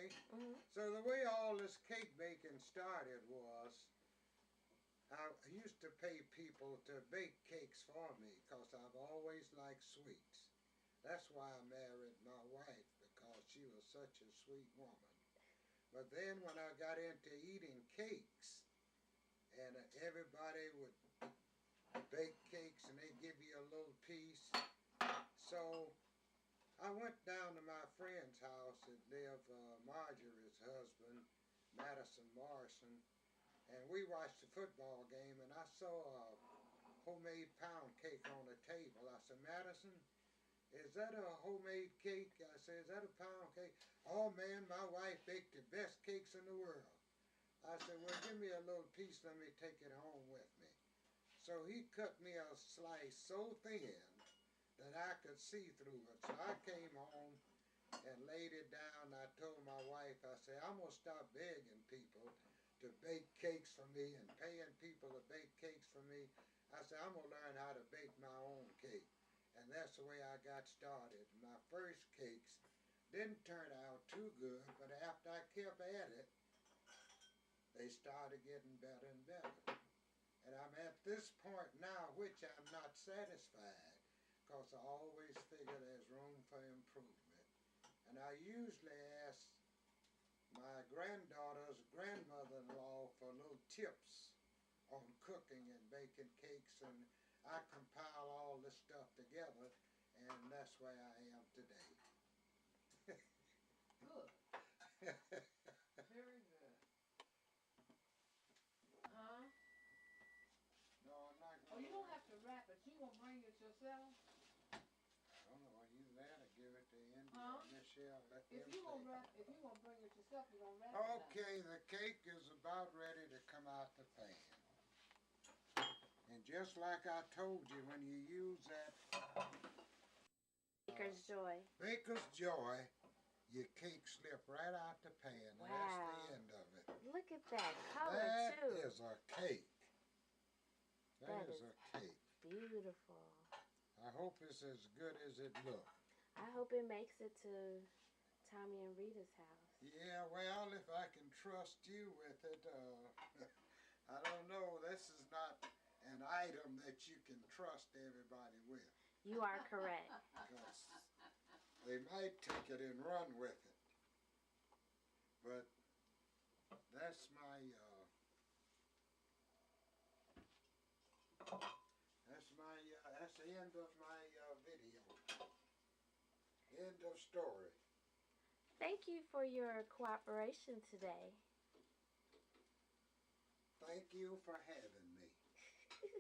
Okay? So the way all this cake baking started was I used to pay people to bake cakes for me because I've always liked sweets. That's why I married my wife, because she was such a sweet woman. But then when I got into eating cakes, and everybody would bake cakes and they'd give you a little piece, so I went down to my friend's house that lived Marjorie's husband, Madison Morrison, and we watched the football game, and I saw a homemade pound cake on the table. I said, Madison, is that a homemade cake? I said, is that a pound cake? Oh man, my wife baked the best cakes in the world. I said, well, give me a little piece, let me take it home with me. So he cut me a slice so thin that I could see through it. So I came home and laid it down. I told my wife, I said, I'm going to stop begging people to bake cakes for me and paying people to bake cakes for me. I said, I'm going to learn how to bake my own cake. And that's the way I got started. My first cakes didn't turn out too good, but after I kept at it, they started getting better and better. And I'm at this point now, which I'm not satisfied, because I always figure there's room for improvement. And I usually ask my granddaughter's grandmother-in-law for little tips on cooking and baking cakes, and I compile all this stuff together, and that's where I am today. Good. Very good. Huh? No, I'm not going to. Oh, you don't have to wrap it. You gonna bring it yourself? I don't know, are you there to give it to India? Huh? Michelle, let them If you gonna take wrap, if you gonna bring it yourself, you gonna wrap it. Okay, the cake is about ready to come out the pan. And just like I told you, when you use that Baker's Joy. Baker's Joy, your cake slip right out the pan, Wow. and that's the end of it. Look at that color, That too. is a cake. That is is a cake. Beautiful. I hope it's as good as it looks. I hope it makes it to Tommy and Rita's house. Yeah, well, if I can trust you with it, I don't know. This is not an item that you can trust everybody with. You are correct. Because they might take it and run with it. But that's my, that's the end of my video. End of story. Thank you for your cooperation today. Thank you for having me.